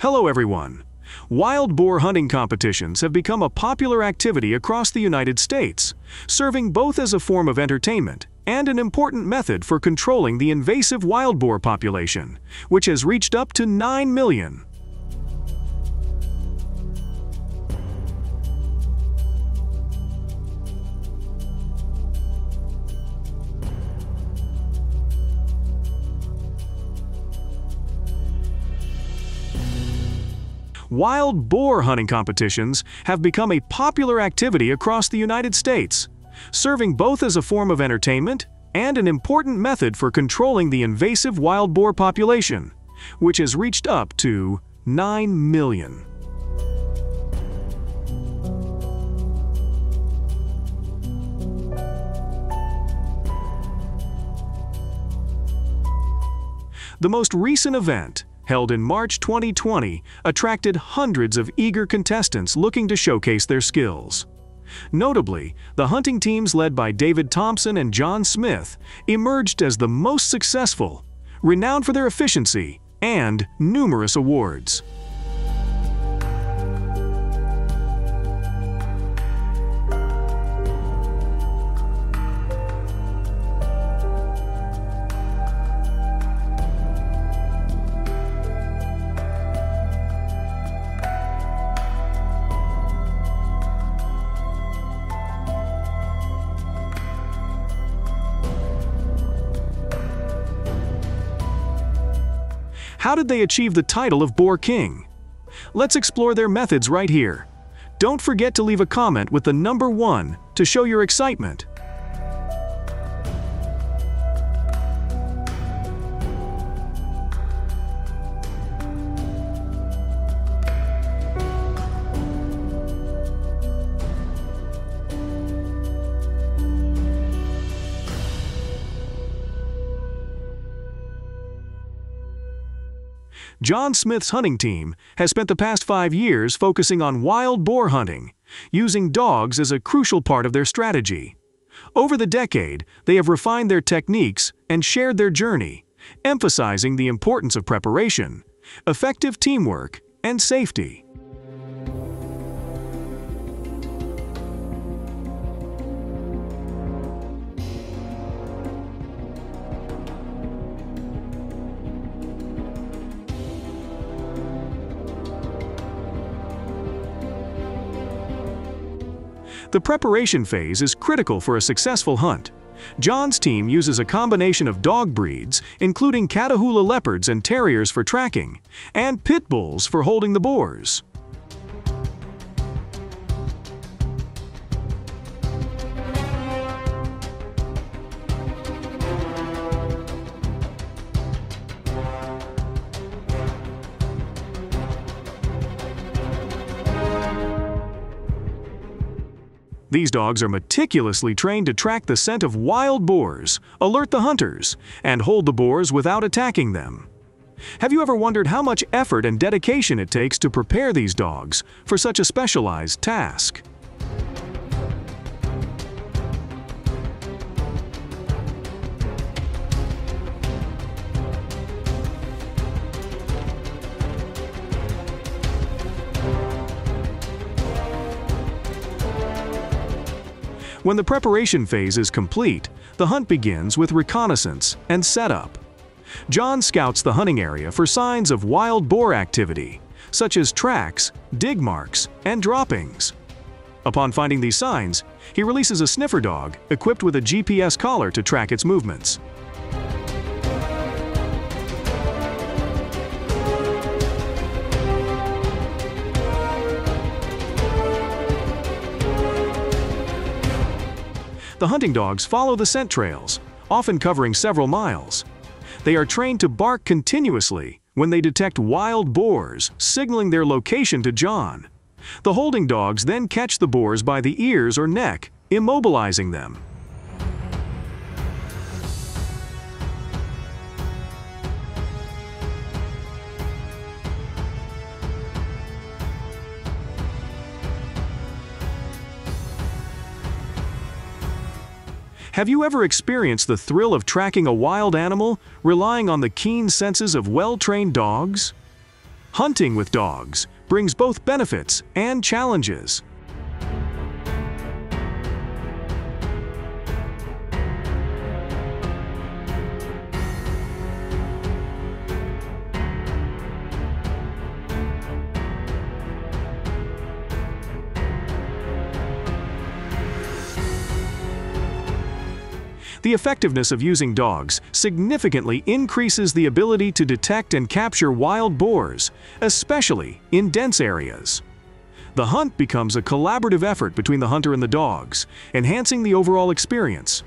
Hello everyone! Wild boar hunting competitions have become a popular activity across the United States, serving both as a form of entertainment and an important method for controlling the invasive wild boar population, which has reached up to 9 million. Wild boar hunting competitions have become a popular activity across the United States, serving both as a form of entertainment and an important method for controlling the invasive wild boar population, which has reached up to 9 million. The most recent event, held in March 2020, attracted hundreds of eager contestants looking to showcase their skills. Notably, the hunting teams led by David Thompson and John Smith emerged as the most successful, renowned for their efficiency and numerous awards. How did they achieve the title of Boar King? Let's explore their methods right here. Don't forget to leave a comment with the number 1 to show your excitement. John Smith's hunting team has spent the past 5 years focusing on wild boar hunting, using dogs as a crucial part of their strategy. Over the decade, they have refined their techniques and shared their journey, emphasizing the importance of preparation, effective teamwork, and safety. The preparation phase is critical for a successful hunt. John's team uses a combination of dog breeds, including Catahoula leopards and terriers for tracking, and pit bulls for holding the boars. These dogs are meticulously trained to track the scent of wild boars, alert the hunters, and hold the boars without attacking them. Have you ever wondered how much effort and dedication it takes to prepare these dogs for such a specialized task? When the preparation phase is complete, the hunt begins with reconnaissance and setup. John scouts the hunting area for signs of wild boar activity, such as tracks, dig marks, and droppings. Upon finding these signs, he releases a sniffer dog equipped with a GPS collar to track its movements. The hunting dogs follow the scent trails, often covering several miles. They are trained to bark continuously when they detect wild boars, signaling their location to John. The holding dogs then catch the boars by the ears or neck, immobilizing them. Have you ever experienced the thrill of tracking a wild animal, relying on the keen senses of well-trained dogs? Hunting with dogs brings both benefits and challenges. The effectiveness of using dogs significantly increases the ability to detect and capture wild boars, especially in dense areas. The hunt becomes a collaborative effort between the hunter and the dogs, enhancing the overall experience.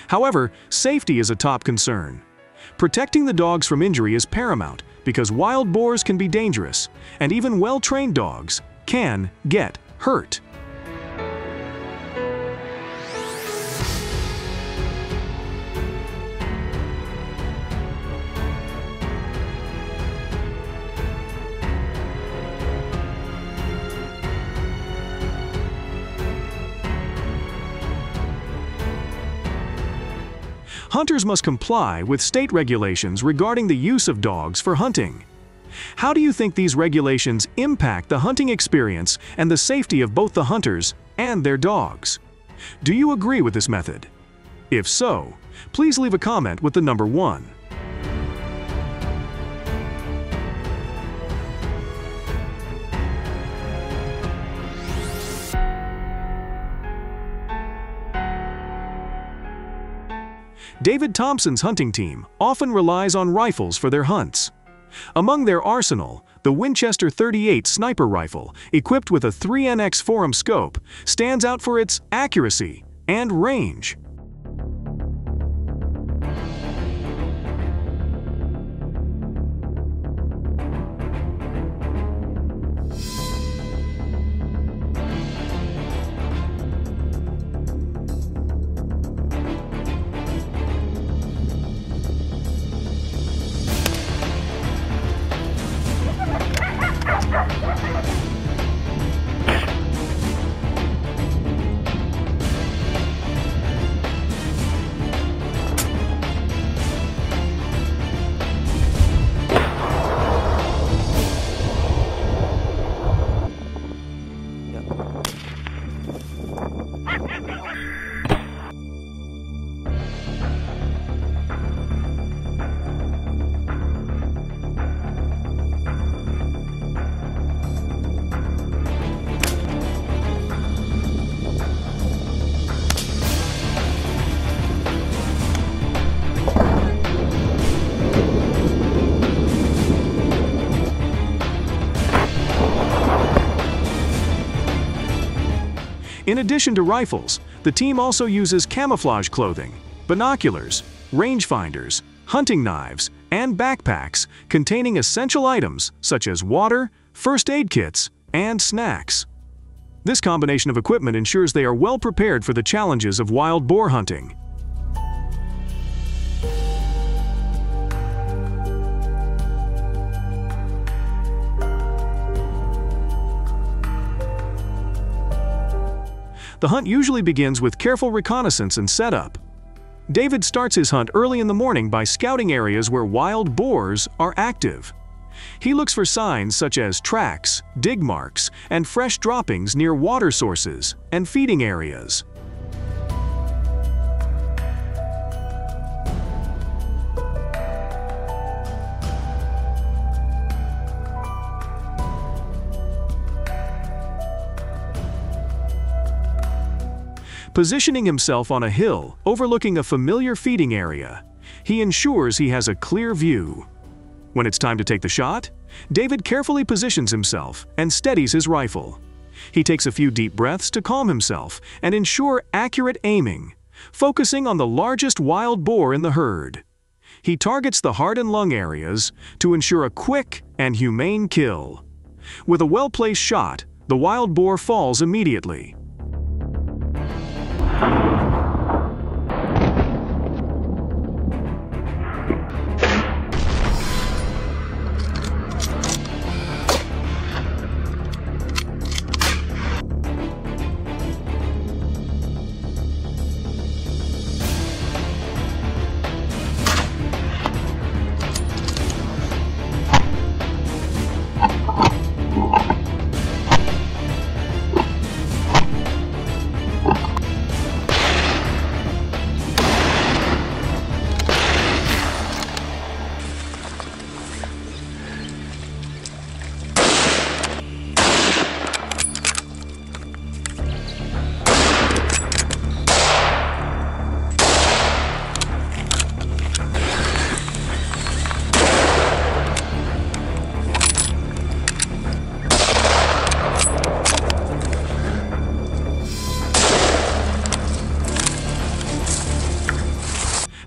However, safety is a top concern. Protecting the dogs from injury is paramount because wild boars can be dangerous, and even well-trained dogs can get hurt. Hunters must comply with state regulations regarding the use of dogs for hunting. How do you think these regulations impact the hunting experience and the safety of both the hunters and their dogs? Do you agree with this method? If so, please leave a comment with the number 1. David Thompson's hunting team often relies on rifles for their hunts. Among their arsenal, the Winchester 38 sniper rifle, equipped with a 3NX Forum scope, stands out for its accuracy and range. In addition to rifles, the team also uses camouflage clothing, binoculars, rangefinders, hunting knives, and backpacks containing essential items such as water, first aid kits, and snacks. This combination of equipment ensures they are well prepared for the challenges of wild boar hunting. The hunt usually begins with careful reconnaissance and setup. David starts his hunt early in the morning by scouting areas where wild boars are active. He looks for signs such as tracks, dig marks, and fresh droppings near water sources and feeding areas. Positioning himself on a hill overlooking a familiar feeding area, he ensures he has a clear view. When it's time to take the shot, David carefully positions himself and steadies his rifle. He takes a few deep breaths to calm himself and ensure accurate aiming, focusing on the largest wild boar in the herd. He targets the heart and lung areas to ensure a quick and humane kill. With a well-placed shot, the wild boar falls immediately.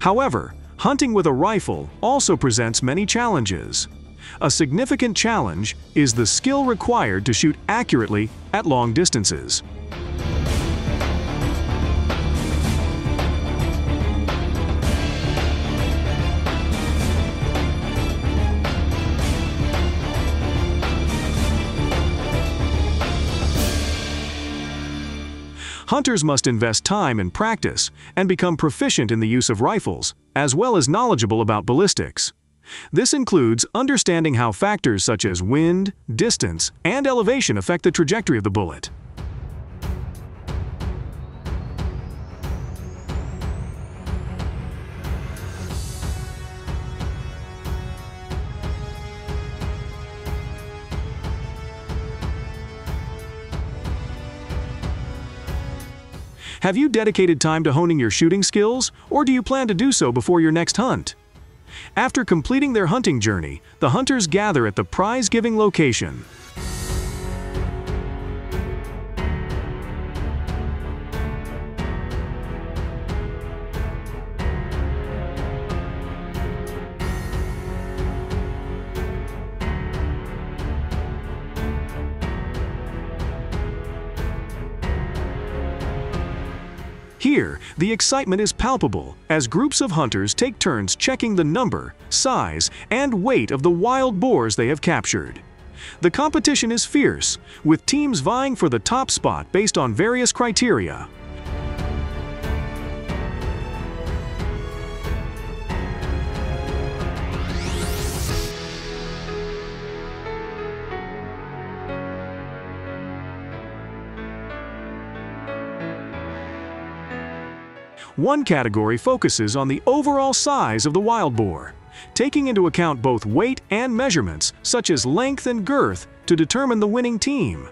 However, hunting with a rifle also presents many challenges. A significant challenge is the skill required to shoot accurately at long distances. Hunters must invest time in practice and become proficient in the use of rifles, as well as knowledgeable about ballistics. This includes understanding how factors such as wind, distance, and elevation affect the trajectory of the bullet. Have you dedicated time to honing your shooting skills, or do you plan to do so before your next hunt? After completing their hunting journey, the hunters gather at the prize-giving location. Here, the excitement is palpable as groups of hunters take turns checking the number, size, and weight of the wild boars they have captured. The competition is fierce, with teams vying for the top spot based on various criteria. One category focuses on the overall size of the wild boar, taking into account both weight and measurements such as length and girth to determine the winning team.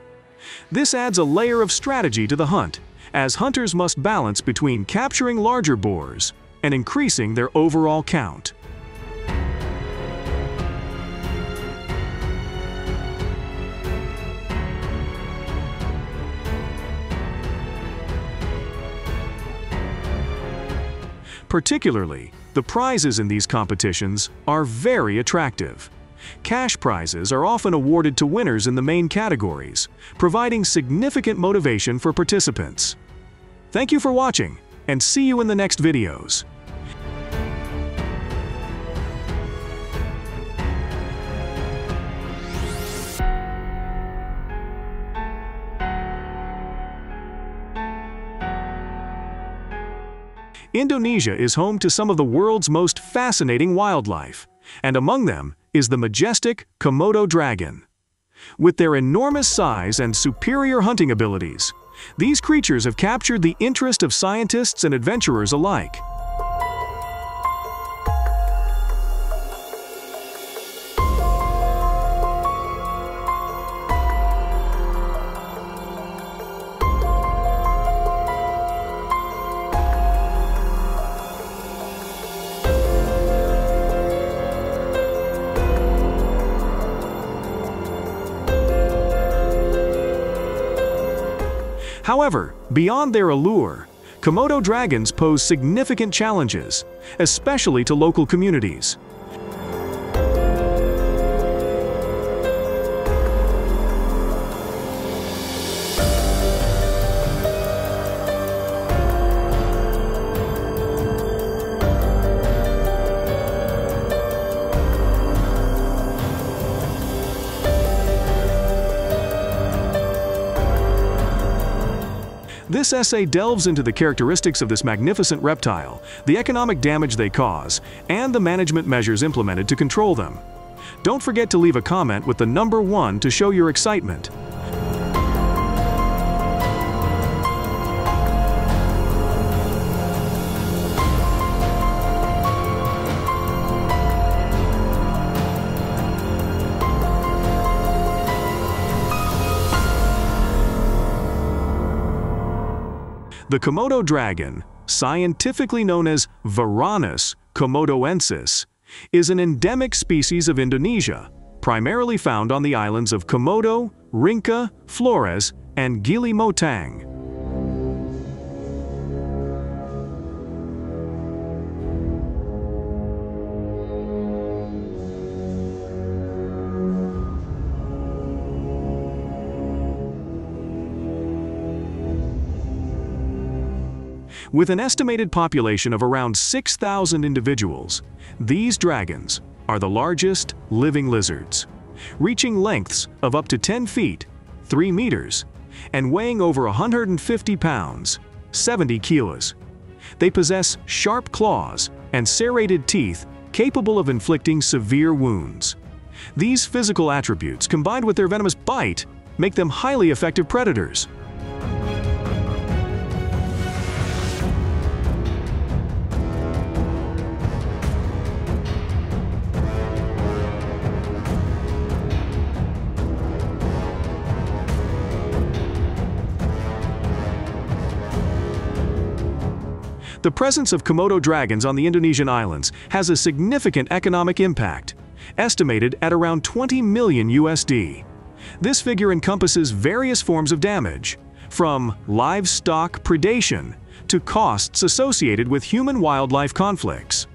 This adds a layer of strategy to the hunt, as hunters must balance between capturing larger boars and increasing their overall count. Particularly, the prizes in these competitions are very attractive. Cash prizes are often awarded to winners in the main categories, providing significant motivation for participants. Thank you for watching, and see you in the next videos. Indonesia is home to some of the world's most fascinating wildlife, and among them is the majestic Komodo dragon. With their enormous size and superior hunting abilities, these creatures have captured the interest of scientists and adventurers alike. However, beyond their allure, Komodo dragons pose significant challenges, especially to local communities. This essay delves into the characteristics of this magnificent reptile, the economic damage they cause, and the management measures implemented to control them. Don't forget to leave a comment with the number 1 to show your excitement. The Komodo dragon, scientifically known as Varanus komodoensis, is an endemic species of Indonesia, primarily found on the islands of Komodo, Rinca, Flores, and Gili Motang. With an estimated population of around 6,000 individuals, these dragons are the largest living lizards, reaching lengths of up to 10 feet, 3 meters, and weighing over 150 pounds, 70 kilos. They possess sharp claws and serrated teeth capable of inflicting severe wounds. These physical attributes, combined with their venomous bite, make them highly effective predators. The presence of Komodo dragons on the Indonesian islands has a significant economic impact, estimated at around 20 million USD. This figure encompasses various forms of damage, from livestock predation to costs associated with human-wildlife conflicts.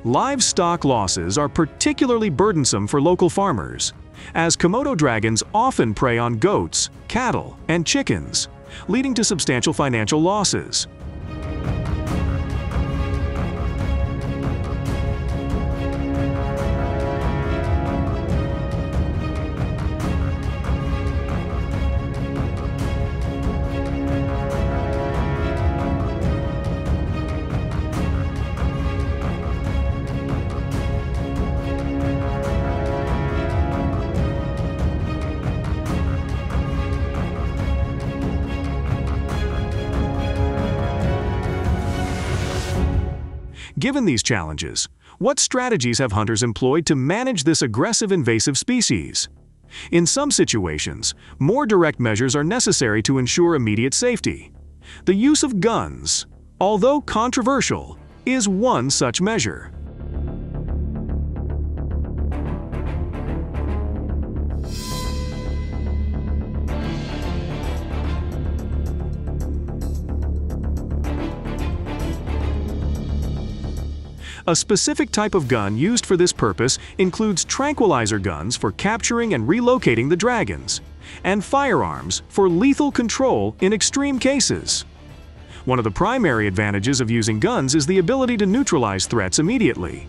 Livestock losses are particularly burdensome for local farmers, as Komodo dragons often prey on goats, cattle, and chickens, leading to substantial financial losses. Given these challenges, what strategies have hunters employed to manage this aggressive invasive species? In some situations, more direct measures are necessary to ensure immediate safety. The use of guns, although controversial, is one such measure. A specific type of gun used for this purpose includes tranquilizer guns for capturing and relocating the dragons, and firearms for lethal control in extreme cases. One of the primary advantages of using guns is the ability to neutralize threats immediately.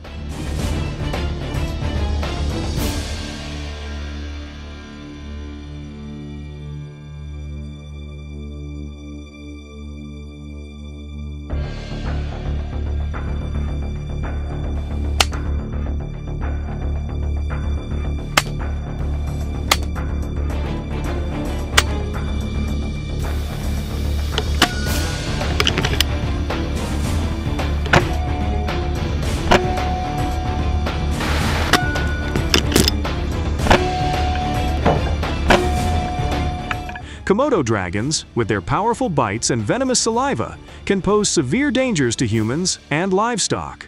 Komodo dragons, with their powerful bites and venomous saliva, can pose severe dangers to humans and livestock.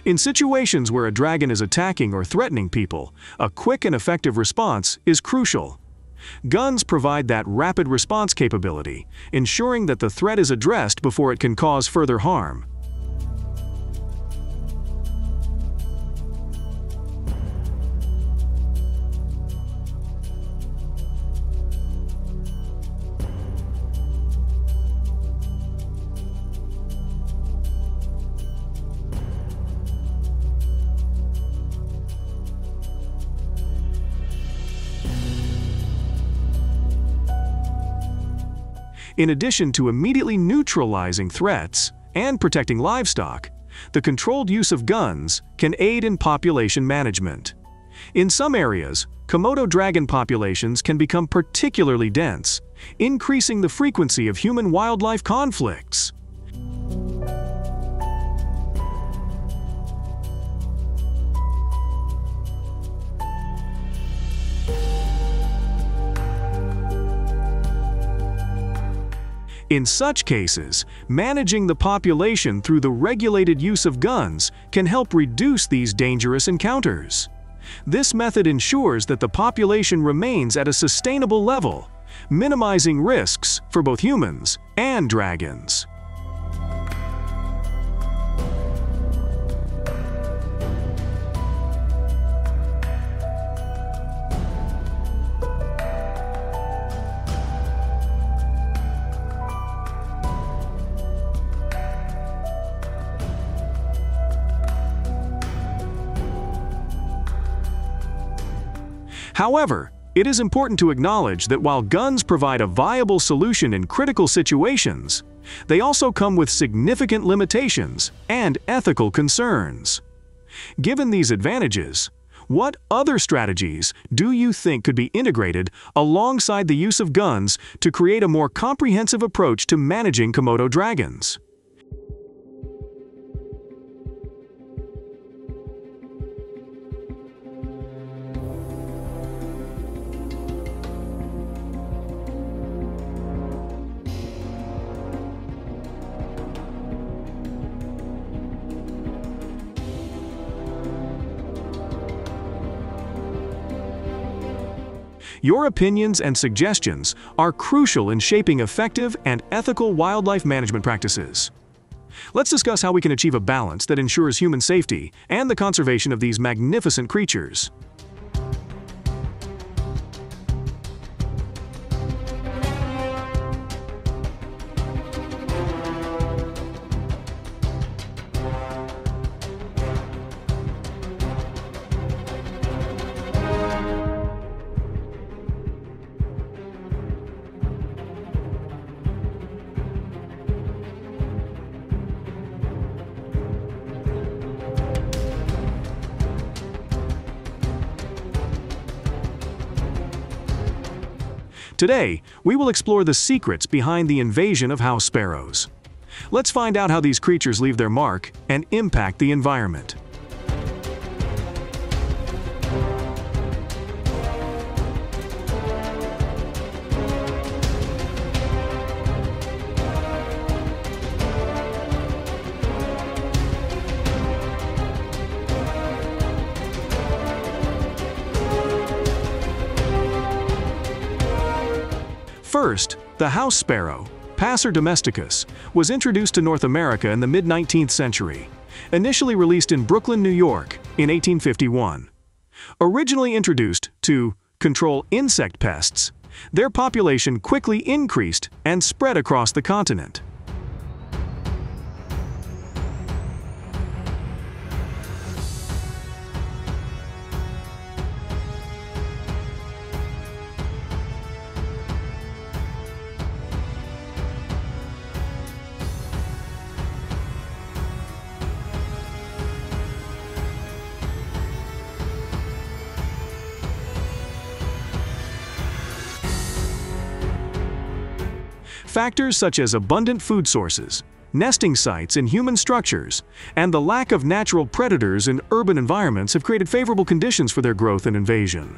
In situations where a dragon is attacking or threatening people, a quick and effective response is crucial. Guns provide that rapid response capability, ensuring that the threat is addressed before it can cause further harm. In addition to immediately neutralizing threats and protecting livestock, the controlled use of guns can aid in population management. In some areas, Komodo dragon populations can become particularly dense, increasing the frequency of human-wildlife conflicts. In such cases, managing the population through the regulated use of guns can help reduce these dangerous encounters. This method ensures that the population remains at a sustainable level, minimizing risks for both humans and dragons. However, it is important to acknowledge that while guns provide a viable solution in critical situations, they also come with significant limitations and ethical concerns. Given these advantages, what other strategies do you think could be integrated alongside the use of guns to create a more comprehensive approach to managing Komodo dragons? Your opinions and suggestions are crucial in shaping effective and ethical wildlife management practices. Let's discuss how we can achieve a balance that ensures human safety and the conservation of these magnificent creatures. Today, we will explore the secrets behind the invasion of house sparrows. Let's find out how these creatures leave their mark and impact the environment. First, the house sparrow, Passer domesticus, was introduced to North America in the mid-19th century, initially released in Brooklyn, New York, in 1851. Originally introduced to control insect pests, their population quickly increased and spread across the continent. Factors such as abundant food sources, nesting sites in human structures, and the lack of natural predators in urban environments have created favorable conditions for their growth and invasion.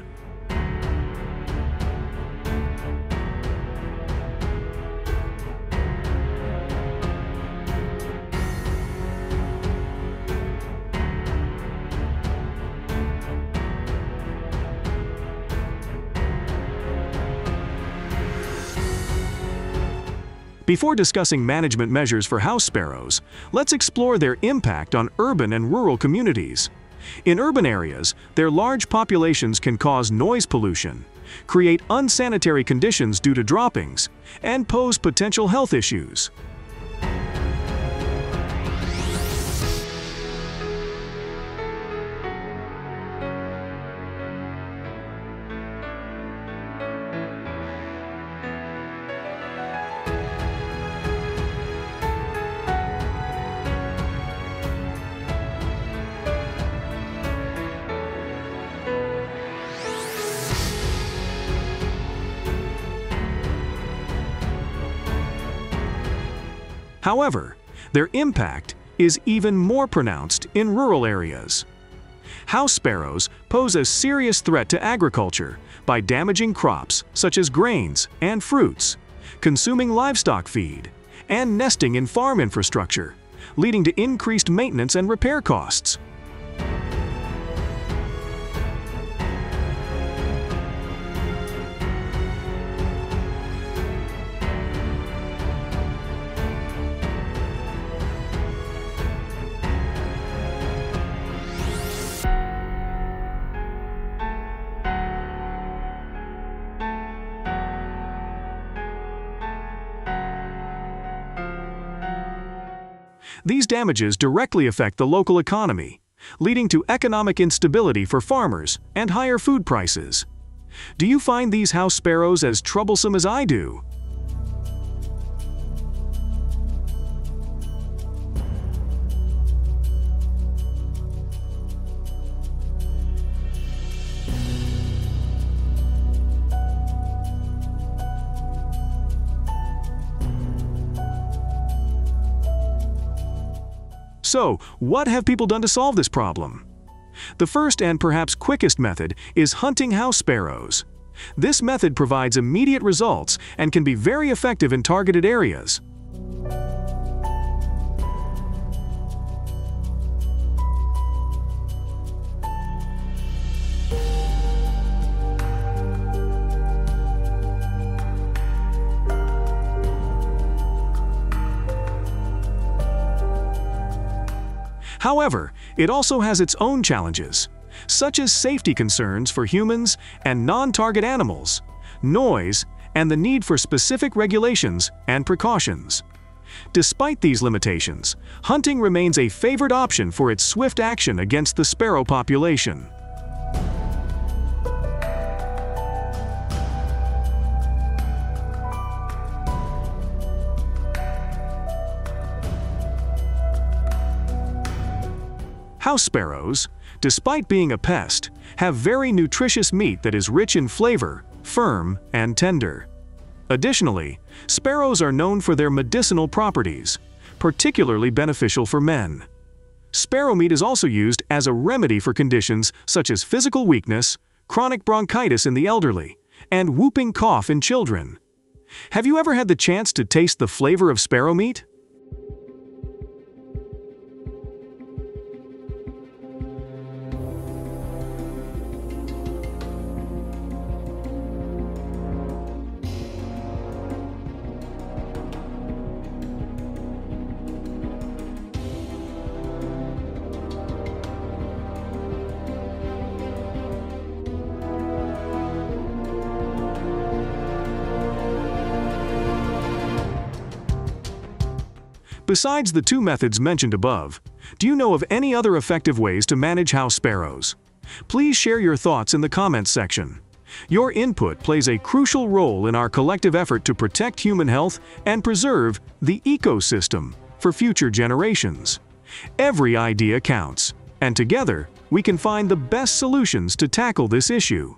Before discussing management measures for house sparrows, let's explore their impact on urban and rural communities. In urban areas, their large populations can cause noise pollution, create unsanitary conditions due to droppings, and pose potential health issues. However, their impact is even more pronounced in rural areas. House sparrows pose a serious threat to agriculture by damaging crops such as grains and fruits, consuming livestock feed, and nesting in farm infrastructure, leading to increased maintenance and repair costs. These damages directly affect the local economy, leading to economic instability for farmers and higher food prices. Do you find these house sparrows as troublesome as I do? So, what have people done to solve this problem? The first and perhaps quickest method is hunting house sparrows. This method provides immediate results and can be very effective in targeted areas. However, it also has its own challenges, such as safety concerns for humans and non-target animals, noise, and the need for specific regulations and precautions. Despite these limitations, hunting remains a favored option for its swift action against the sparrow population. House sparrows, despite being a pest, have very nutritious meat that is rich in flavor, firm, and tender. Additionally, sparrows are known for their medicinal properties, particularly beneficial for men. Sparrow meat is also used as a remedy for conditions such as physical weakness, chronic bronchitis in the elderly, and whooping cough in children. Have you ever had the chance to taste the flavor of sparrow meat? Besides the two methods mentioned above, do you know of any other effective ways to manage house sparrows? Please share your thoughts in the comments section. Your input plays a crucial role in our collective effort to protect human health and preserve the ecosystem for future generations. Every idea counts, and together we can find the best solutions to tackle this issue.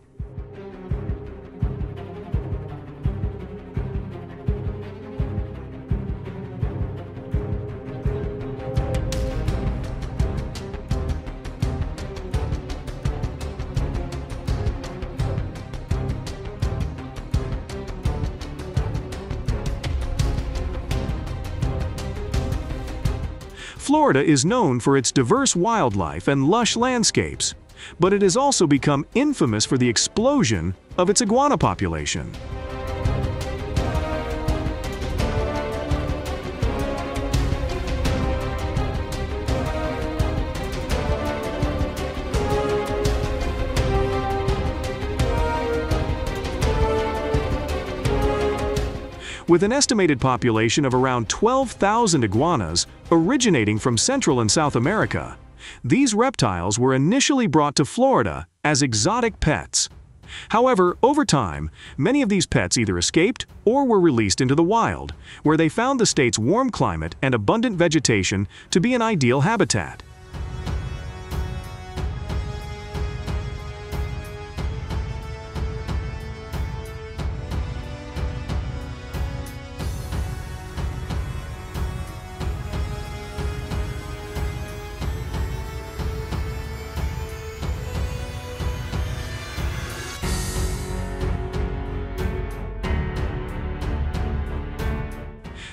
Florida is known for its diverse wildlife and lush landscapes, but it has also become infamous for the explosion of its iguana population. With an estimated population of around 12,000 iguanas originating from Central and South America, these reptiles were initially brought to Florida as exotic pets. However, over time, many of these pets either escaped or were released into the wild, where they found the state's warm climate and abundant vegetation to be an ideal habitat.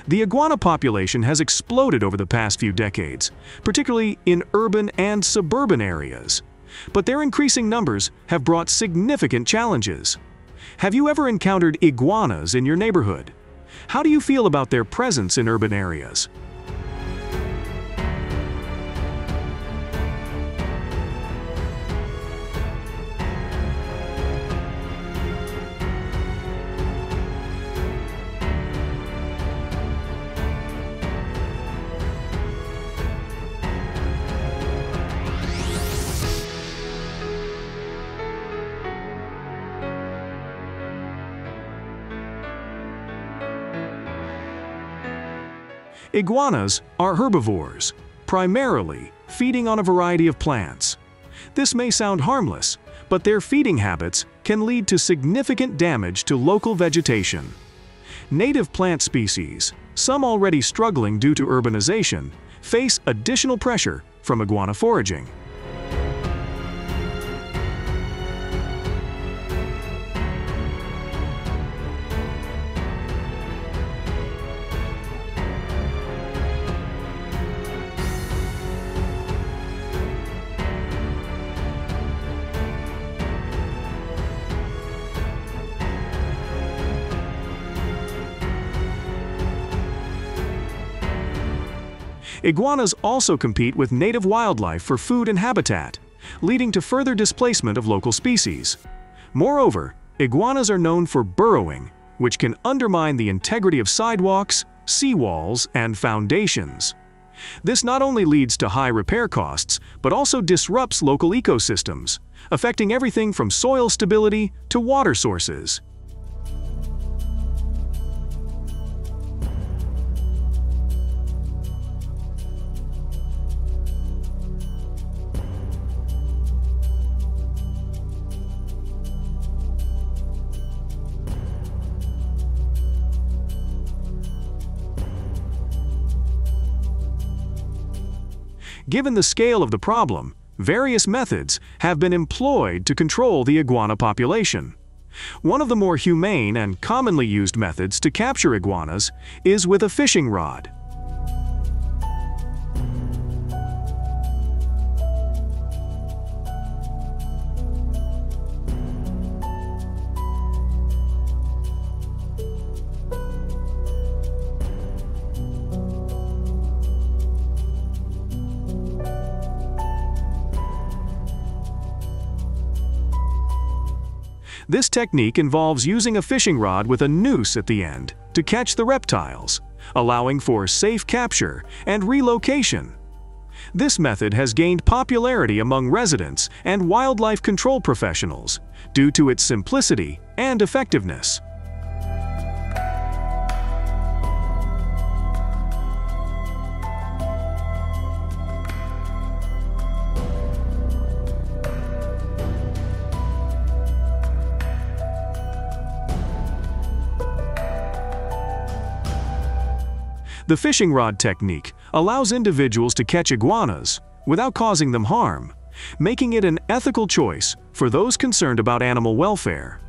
The iguana population has exploded over the past few decades, particularly in urban and suburban areas. But their increasing numbers have brought significant challenges. Have you ever encountered iguanas in your neighborhood? How do you feel about their presence in urban areas? Iguanas are herbivores, primarily feeding on a variety of plants. This may sound harmless, but their feeding habits can lead to significant damage to local vegetation. Native plant species, some already struggling due to urbanization, face additional pressure from iguana foraging. Iguanas also compete with native wildlife for food and habitat, leading to further displacement of local species. Moreover, iguanas are known for burrowing, which can undermine the integrity of sidewalks, seawalls, and foundations. This not only leads to high repair costs, but also disrupts local ecosystems, affecting everything from soil stability to water sources. Given the scale of the problem, various methods have been employed to control the iguana population. One of the more humane and commonly used methods to capture iguanas is with a fishing rod. This technique involves using a fishing rod with a noose at the end to catch the reptiles, allowing for safe capture and relocation. This method has gained popularity among residents and wildlife control professionals due to its simplicity and effectiveness. The fishing rod technique allows individuals to catch iguanas without causing them harm, making it an ethical choice for those concerned about animal welfare.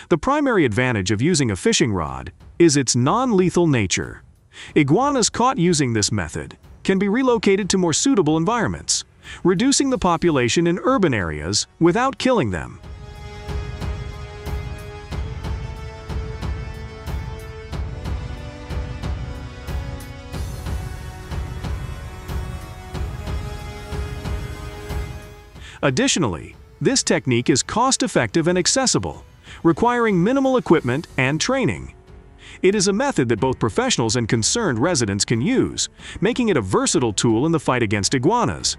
The primary advantage of using a fishing rod is its non-lethal nature. Iguanas caught using this method can be relocated to more suitable environments, reducing the population in urban areas without killing them. Additionally, this technique is cost-effective and accessible, requiring minimal equipment and training. It is a method that both professionals and concerned residents can use, making it a versatile tool in the fight against iguanas.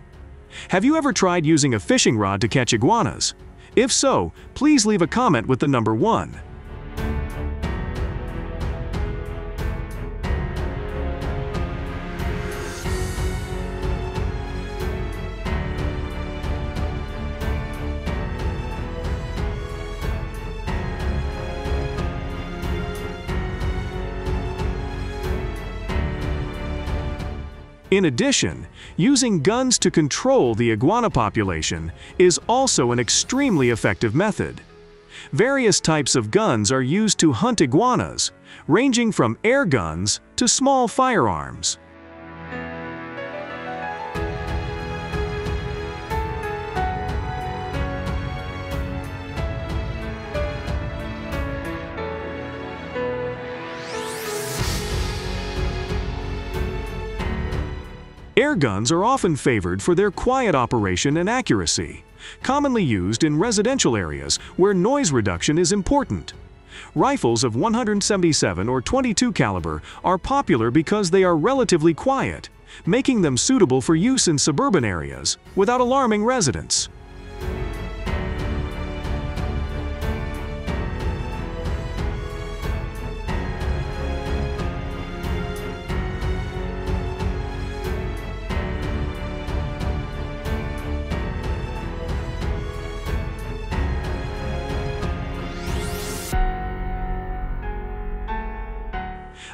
Have you ever tried using a fishing rod to catch iguanas? If so, please leave a comment with the number 1. In addition, using guns to control the iguana population is also an extremely effective method. Various types of guns are used to hunt iguanas, ranging from air guns to small firearms. Air guns are often favored for their quiet operation and accuracy, commonly used in residential areas where noise reduction is important. Rifles of 177 or 22 caliber are popular because they are relatively quiet, making them suitable for use in suburban areas without alarming residents.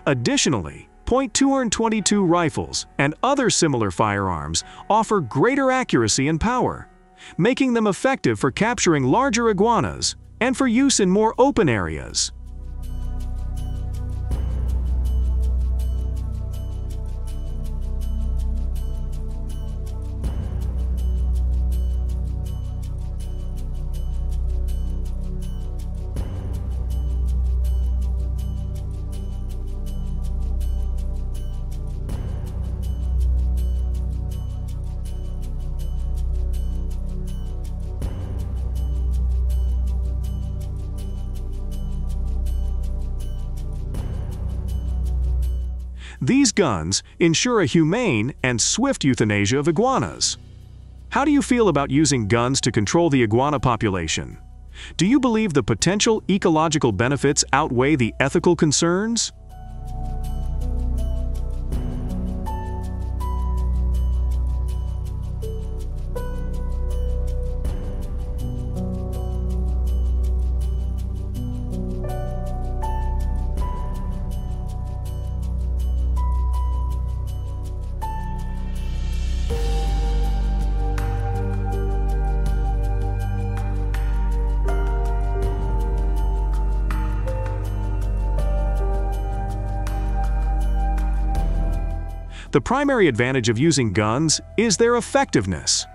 Additionally, .222 rifles and other similar firearms offer greater accuracy and power, making them effective for capturing larger iguanas and for use in more open areas. These guns ensure a humane and swift euthanasia of iguanas. How do you feel about using guns to control the iguana population? Do you believe the potential ecological benefits outweigh the ethical concerns? The primary advantage of using guns is their effectiveness.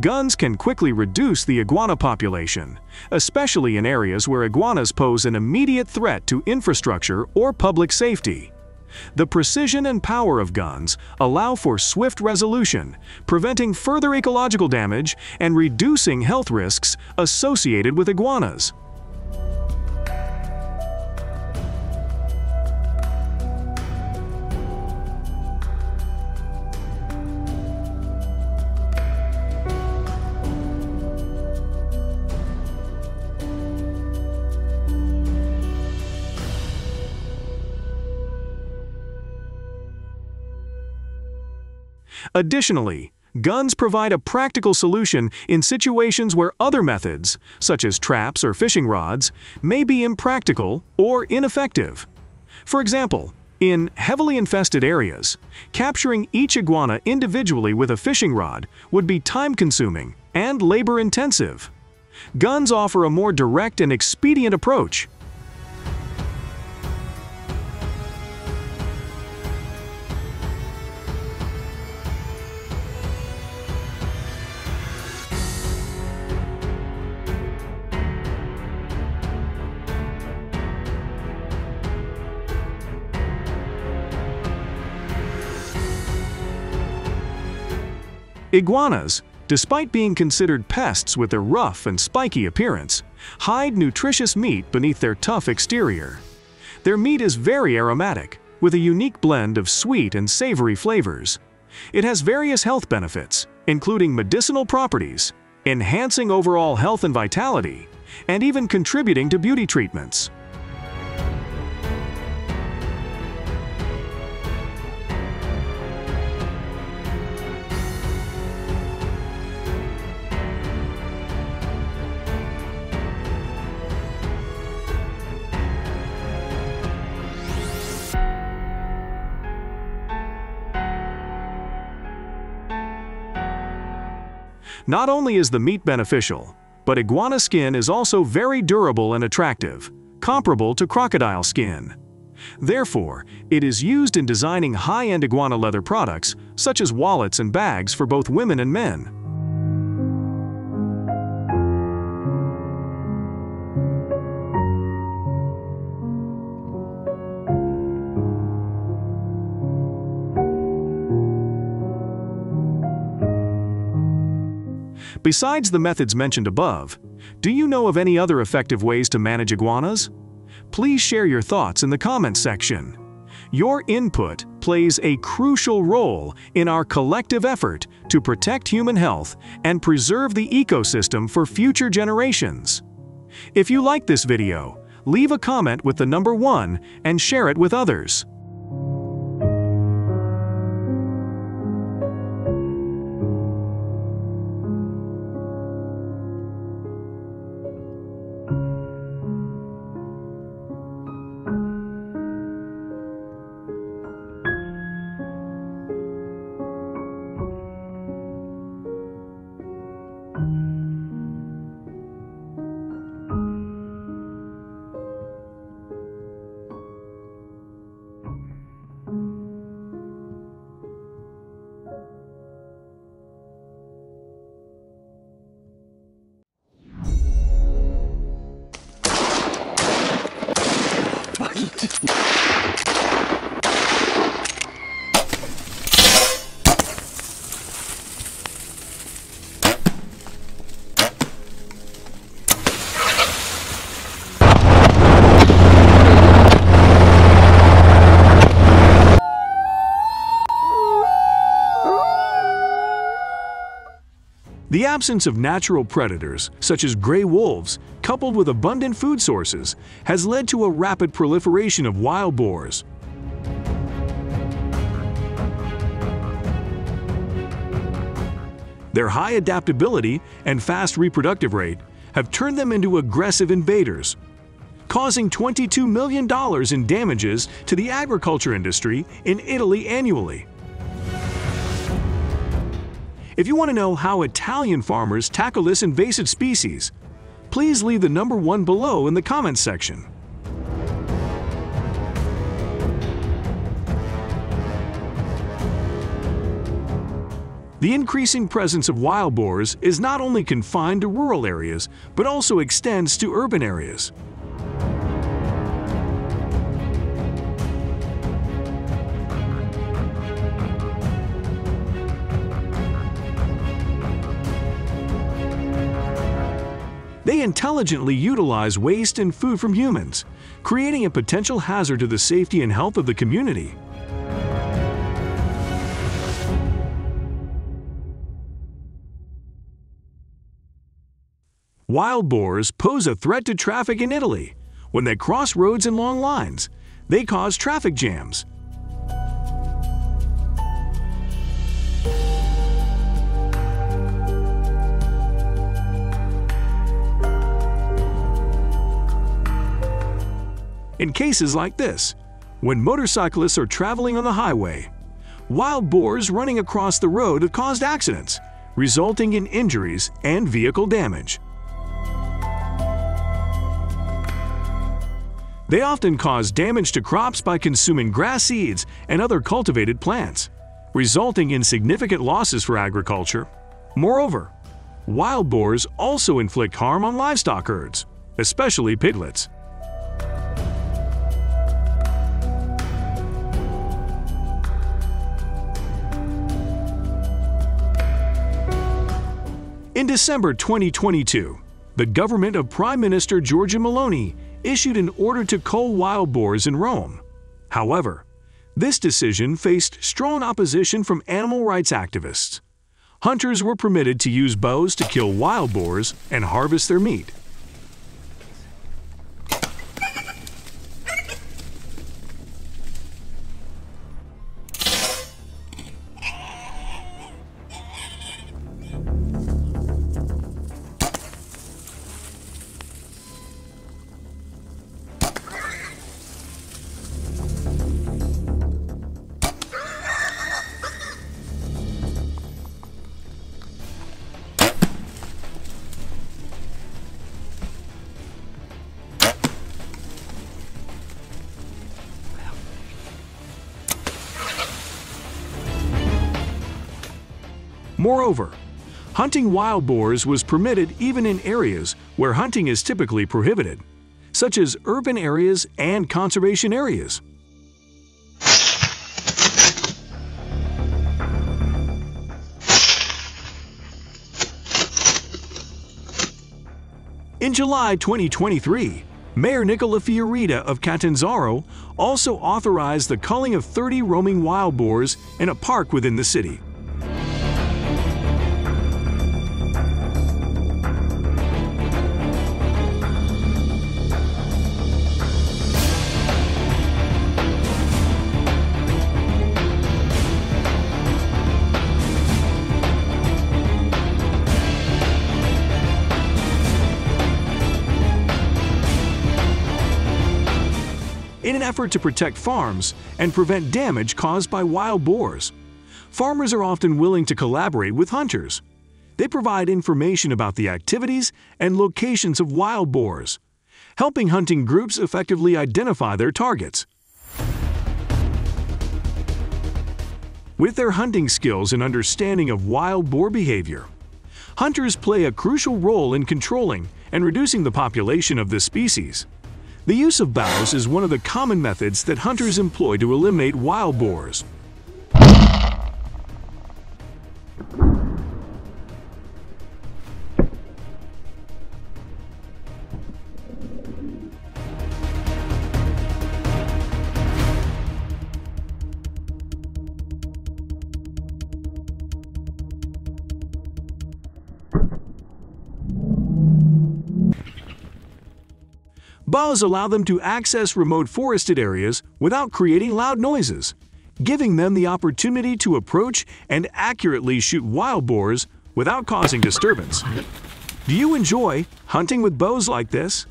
Guns can quickly reduce the iguana population, especially in areas where iguanas pose an immediate threat to infrastructure or public safety. The precision and power of guns allow for swift resolution, preventing further ecological damage and reducing health risks associated with iguanas. Additionally, guns provide a practical solution in situations where other methods, such as traps or fishing rods, may be impractical or ineffective. For example, in heavily infested areas, capturing each iguana individually with a fishing rod would be time-consuming and labor-intensive. Guns offer a more direct and expedient approach. Iguanas, despite being considered pests with their rough and spiky appearance, hide nutritious meat beneath their tough exterior. Their meat is very aromatic, with a unique blend of sweet and savory flavors. It has various health benefits, including medicinal properties, enhancing overall health and vitality, and even contributing to beauty treatments. Not only is the meat beneficial, but iguana skin is also very durable and attractive, comparable to crocodile skin. Therefore, it is used in designing high-end iguana leather products, such as wallets and bags for both women and men. Besides the methods mentioned above, do you know of any other effective ways to manage iguanas? Please share your thoughts in the comments section. Your input plays a crucial role in our collective effort to protect human health and preserve the ecosystem for future generations. If you like this video, leave a comment with the number 1 and share it with others. The absence of natural predators, such as gray wolves, coupled with abundant food sources, has led to a rapid proliferation of wild boars. Their high adaptability and fast reproductive rate have turned them into aggressive invaders, causing $22 million in damages to the agriculture industry in Italy annually. If you want to know how Italian farmers tackle this invasive species, please leave the number 1 below in the comments section. The increasing presence of wild boars is not only confined to rural areas, but also extends to urban areas. They intelligently utilize waste and food from humans, creating a potential hazard to the safety and health of the community. Wild boars pose a threat to traffic in Italy. When they cross roads in long lines, they cause traffic jams. In cases like this, when motorcyclists are traveling on the highway, wild boars running across the road have caused accidents, resulting in injuries and vehicle damage. They often cause damage to crops by consuming grass seeds and other cultivated plants, resulting in significant losses for agriculture. Moreover, wild boars also inflict harm on livestock herds, especially piglets. In December 2022, the government of Prime Minister Giorgia Meloni issued an order to cull wild boars in Rome. However, this decision faced strong opposition from animal rights activists. Hunters were permitted to use bows to kill wild boars and harvest their meat. Moreover, hunting wild boars was permitted even in areas where hunting is typically prohibited, such as urban areas and conservation areas. In July 2023, Mayor Nicola Fiorita of Catanzaro also authorized the culling of 30 roaming wild boars in a park within the city. In an effort to protect farms and prevent damage caused by wild boars, farmers are often willing to collaborate with hunters. They provide information about the activities and locations of wild boars, helping hunting groups effectively identify their targets. With their hunting skills and understanding of wild boar behavior, hunters play a crucial role in controlling and reducing the population of this species. The use of bows is one of the common methods that hunters employ to eliminate wild boars. Bows allow them to access remote forested areas without creating loud noises, giving them the opportunity to approach and accurately shoot wild boars without causing disturbance. Do you enjoy hunting with bows like this?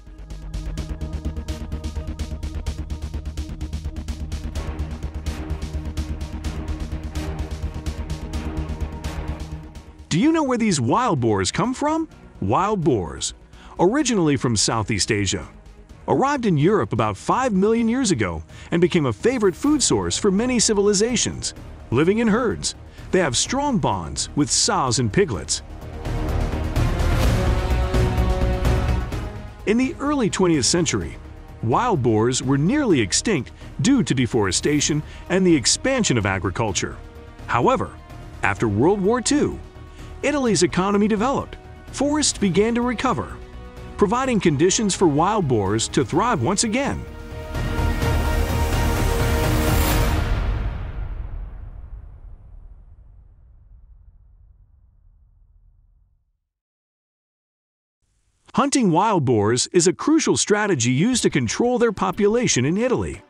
Do you know where these wild boars come from? Wild boars, originally from Southeast Asia, arrived in Europe about 5 million years ago and became a favorite food source for many civilizations. Living in herds, they have strong bonds with sows and piglets. In the early 20th century, wild boars were nearly extinct due to deforestation and the expansion of agriculture. However, after World War II, Italy's economy developed. Forests began to recover, providing conditions for wild boars to thrive once again. Hunting wild boars is a crucial strategy used to control their population in Italy.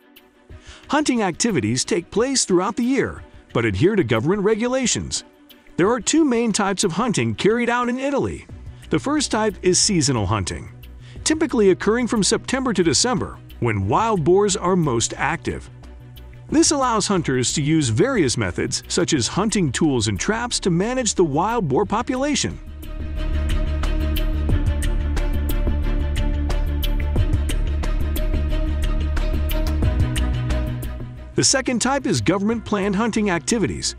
Hunting activities take place throughout the year, but adhere to government regulations. There are two main types of hunting carried out in Italy. The first type is seasonal hunting, typically occurring from September to December, when wild boars are most active. This allows hunters to use various methods, such as hunting tools and traps, to manage the wild boar population. The second type is government-planned hunting activities,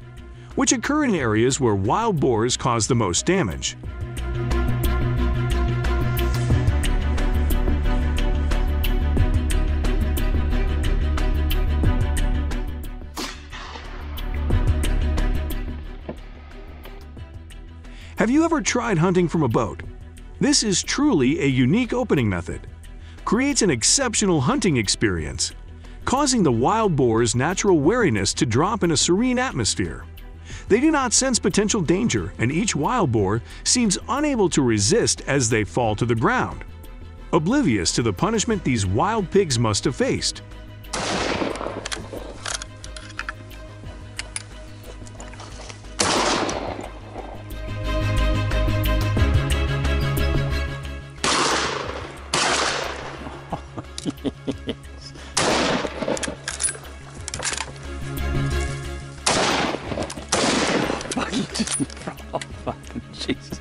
which occur in areas where wild boars cause the most damage. Have you ever tried hunting from a boat? This is truly a unique opening method. Creates an exceptional hunting experience, causing the wild boar's natural wariness to drop in a serene atmosphere. They do not sense potential danger, and each wild boar seems unable to resist as they fall to the ground, oblivious to the punishment these wild pigs must have faced. Jesus.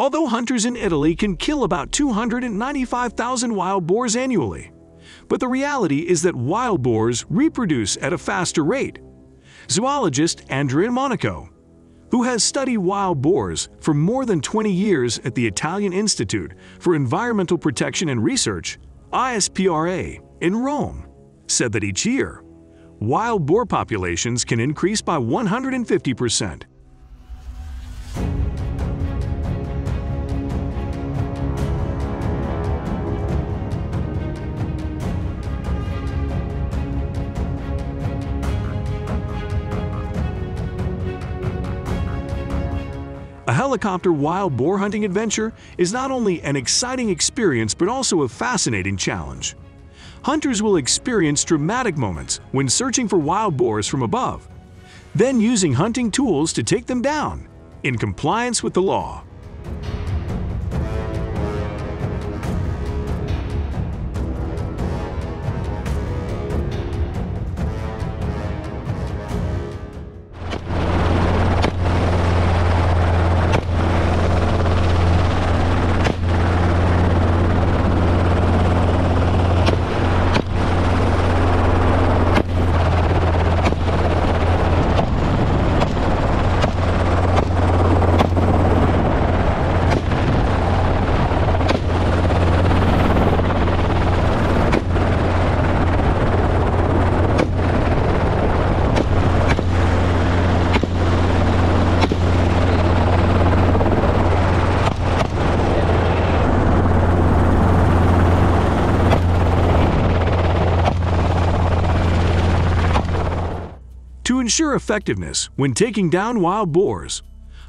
Although hunters in Italy can kill about 295,000 wild boars annually, but the reality is that wild boars reproduce at a faster rate. Zoologist Andrea Monaco, who has studied wild boars for more than 20 years at the Italian Institute for Environmental Protection and Research, ISPRA, in Rome, said that each year, wild boar populations can increase by 150%. A helicopter wild boar hunting adventure is not only an exciting experience but also a fascinating challenge. Hunters will experience dramatic moments when searching for wild boars from above, then using hunting tools to take them down, in compliance with the law. To ensure effectiveness when taking down wild boars,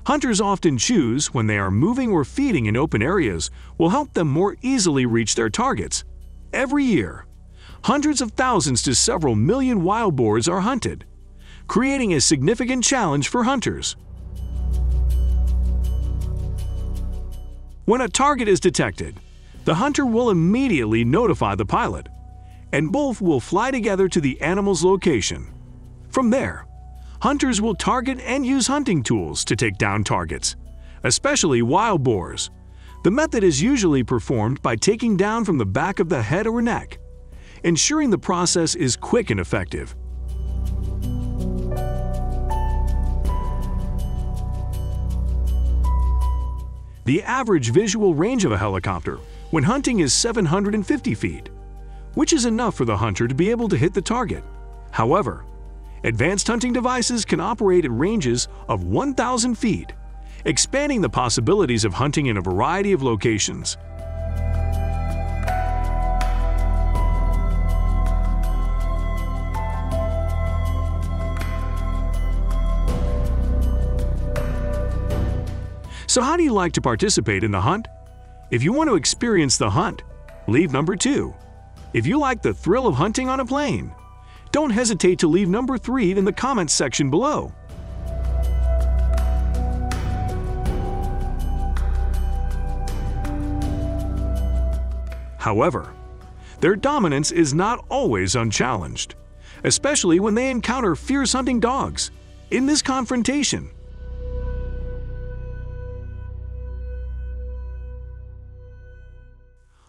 hunters often choose when they are moving or feeding in open areas will help them more easily reach their targets. Every year, hundreds of thousands to several million wild boars are hunted, creating a significant challenge for hunters. When a target is detected, the hunter will immediately notify the pilot, and both will fly together to the animal's location. From there, hunters will target and use hunting tools to take down targets, especially wild boars. The method is usually performed by taking down from the back of the head or neck, ensuring the process is quick and effective. The average visual range of a helicopter when hunting is 750 feet, which is enough for the hunter to be able to hit the target. However, advanced hunting devices can operate at ranges of 1,000 feet, expanding the possibilities of hunting in a variety of locations. So how do you like to participate in the hunt? If you want to experience the hunt, leave number 2. If you like the thrill of hunting on a plane, don't hesitate to leave number 3 in the comments section below. However, their dominance is not always unchallenged, especially when they encounter fierce hunting dogs. In this confrontation,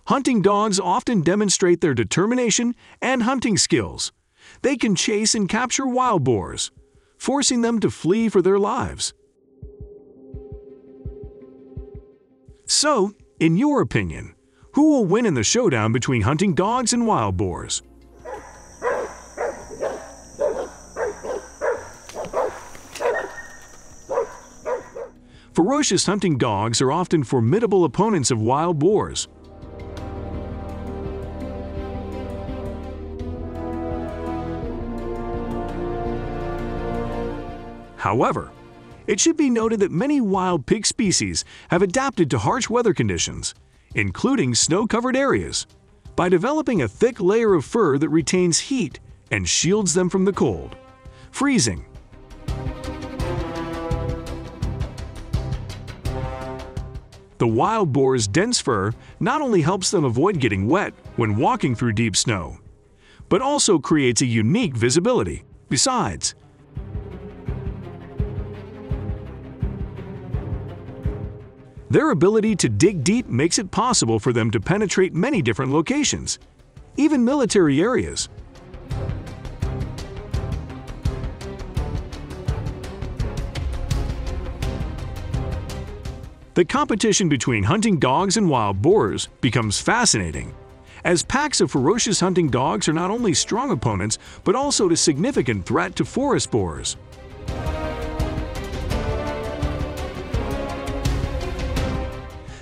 hunting dogs often demonstrate their determination and hunting skills. They can chase and capture wild boars, forcing them to flee for their lives. So, in your opinion, who will win in the showdown between hunting dogs and wild boars? Ferocious hunting dogs are often formidable opponents of wild boars. However, it should be noted that many wild pig species have adapted to harsh weather conditions, including snow-covered areas, by developing a thick layer of fur that retains heat and shields them from the cold. Freezing. The wild boar's dense fur not only helps them avoid getting wet when walking through deep snow, but also creates a unique visibility. Besides, Their ability to dig deep makes it possible for them to penetrate many different locations, even military areas. The competition between hunting dogs and wild boars becomes fascinating, as packs of ferocious hunting dogs are not only strong opponents but also a significant threat to forest boars.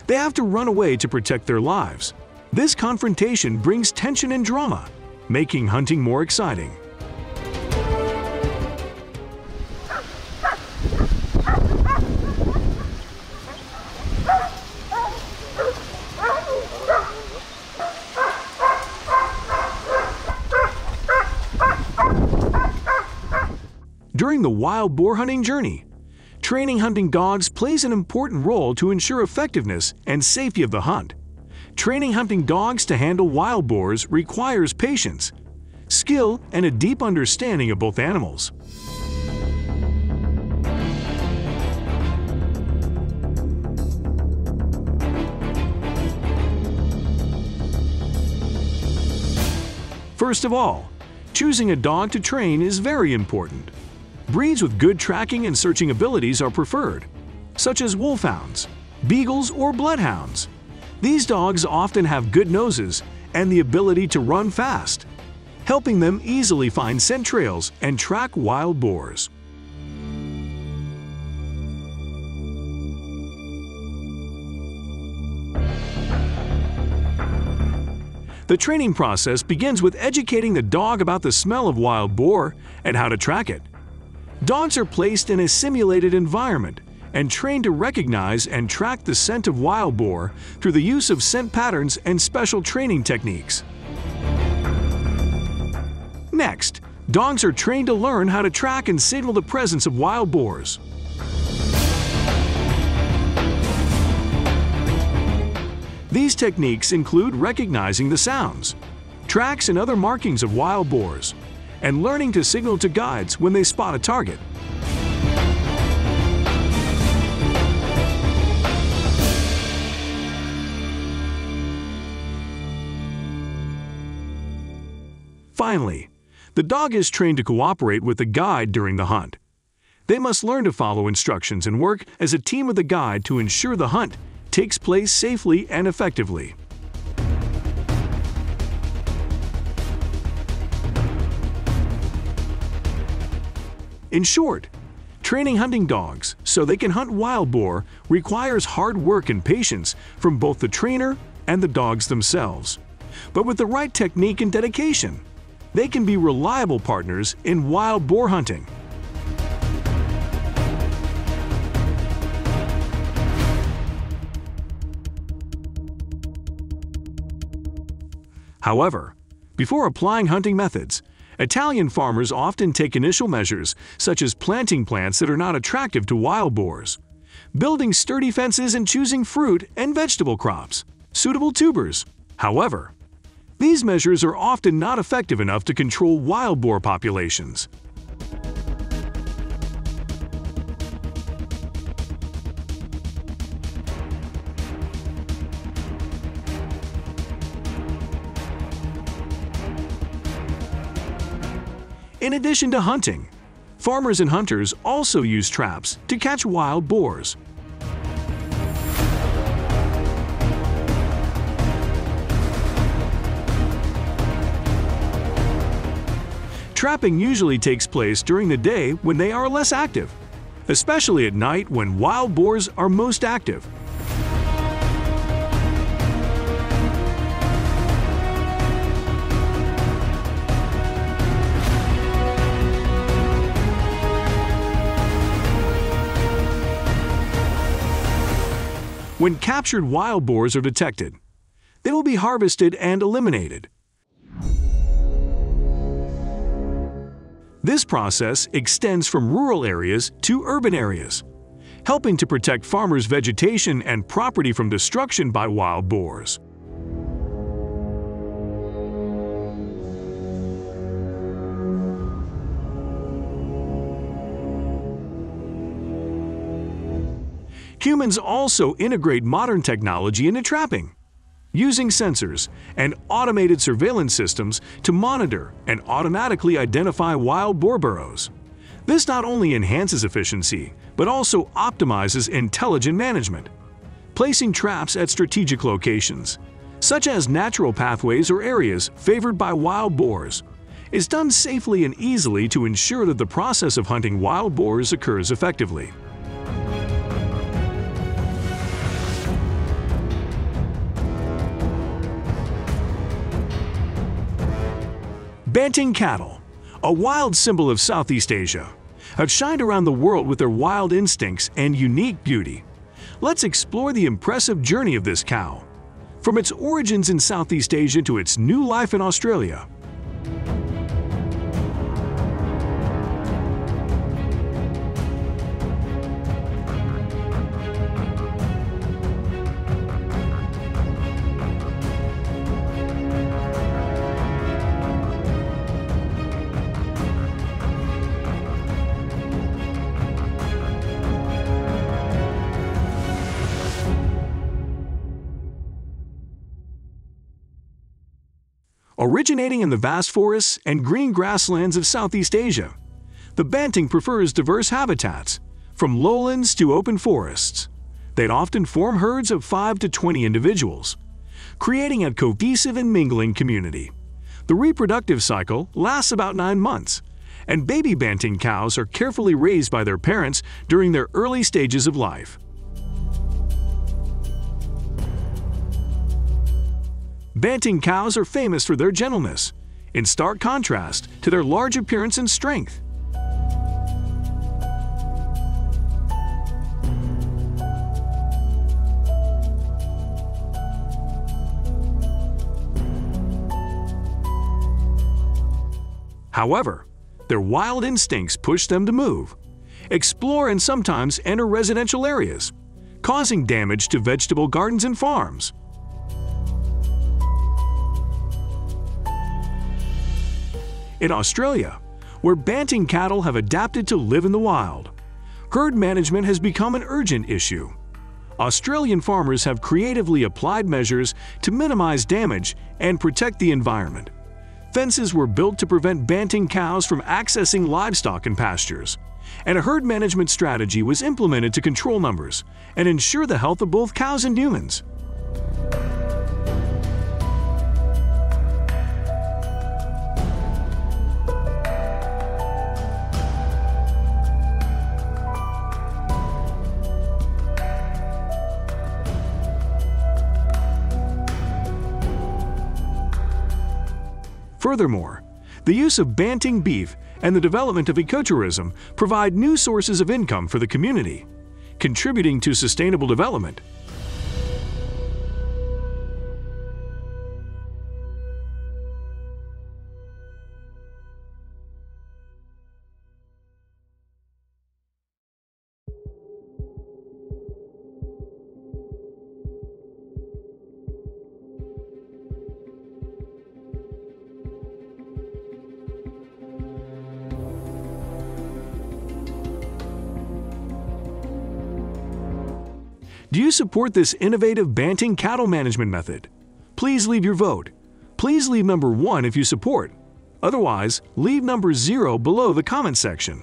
They have to run away to protect their lives. This confrontation brings tension and drama, making hunting more exciting. During the wild boar hunting journey, training hunting dogs plays an important role to ensure effectiveness and safety of the hunt. Training hunting dogs to handle wild boars requires patience, skill, and a deep understanding of both animals. First of all, choosing a dog to train is very important. Breeds with good tracking and searching abilities are preferred, such as wolfhounds, beagles, or bloodhounds. These dogs often have good noses and the ability to run fast, helping them easily find scent trails and track wild boars. The training process begins with educating the dog about the smell of wild boar and how to track it. Dogs are placed in a simulated environment and trained to recognize and track the scent of wild boar through the use of scent patterns and special training techniques. Next, dogs are trained to learn how to track and signal the presence of wild boars. These techniques include recognizing the sounds, tracks, and other markings of wild boars, and learning to signal to guides when they spot a target. Finally, the dog is trained to cooperate with the guide during the hunt. They must learn to follow instructions and work as a team with the guide to ensure the hunt takes place safely and effectively. In short, training hunting dogs so they can hunt wild boar requires hard work and patience from both the trainer and the dogs themselves. But with the right technique and dedication, they can be reliable partners in wild boar hunting. However, before applying hunting methods, Italian farmers often take initial measures such as planting plants that are not attractive to wild boars, building sturdy fences, and choosing fruit and vegetable crops, suitable tubers. However, these measures are often not effective enough to control wild boar populations. In addition to hunting, farmers and hunters also use traps to catch wild boars. Trapping usually takes place during the day when they are less active, especially at night when wild boars are most active. When captured wild boars are detected, they will be harvested and eliminated. This process extends from rural areas to urban areas, helping to protect farmers' vegetation and property from destruction by wild boars. Humans also integrate modern technology into trapping, using sensors and automated surveillance systems to monitor and automatically identify wild boar burrows. This not only enhances efficiency, but also optimizes intelligent management. Placing traps at strategic locations, such as natural pathways or areas favored by wild boars, is done safely and easily to ensure that the process of hunting wild boars occurs effectively. Banting cattle, a wild symbol of Southeast Asia, have shined around the world with their wild instincts and unique beauty. Let's explore the impressive journey of this cow, from its origins in Southeast Asia to its new life in Australia. Originating in the vast forests and green grasslands of Southeast Asia, the banting prefers diverse habitats, from lowlands to open forests. They'd often form herds of 5 to 20 individuals, creating a cohesive and mingling community. The reproductive cycle lasts about 9 months, and baby banting cows are carefully raised by their parents during their early stages of life. Banting cows are famous for their gentleness, in stark contrast to their large appearance and strength. However, their wild instincts push them to move, explore, and sometimes enter residential areas, causing damage to vegetable gardens and farms. In Australia, where banting cattle have adapted to live in the wild, herd management has become an urgent issue. Australian farmers have creatively applied measures to minimize damage and protect the environment. Fences were built to prevent banting cows from accessing livestock and pastures, and a herd management strategy was implemented to control numbers and ensure the health of both cows and humans. Furthermore, the use of banting beef and the development of ecotourism provide new sources of income for the community, contributing to sustainable development. Do you support this innovative banting cattle management method? Please leave your vote. Please leave number 1 if you support. Otherwise, leave number 0 below the comment section.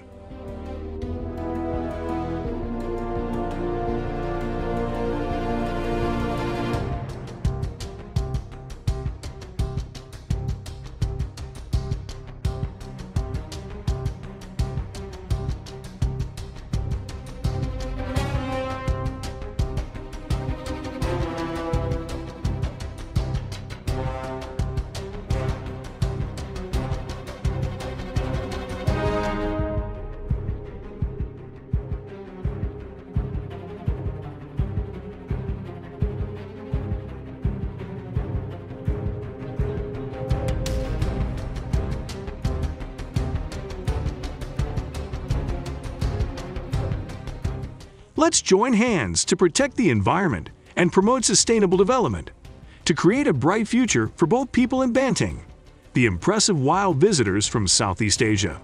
Let's join hands to protect the environment and promote sustainable development, to create a bright future for both people and banting, the impressive wild visitors from Southeast Asia.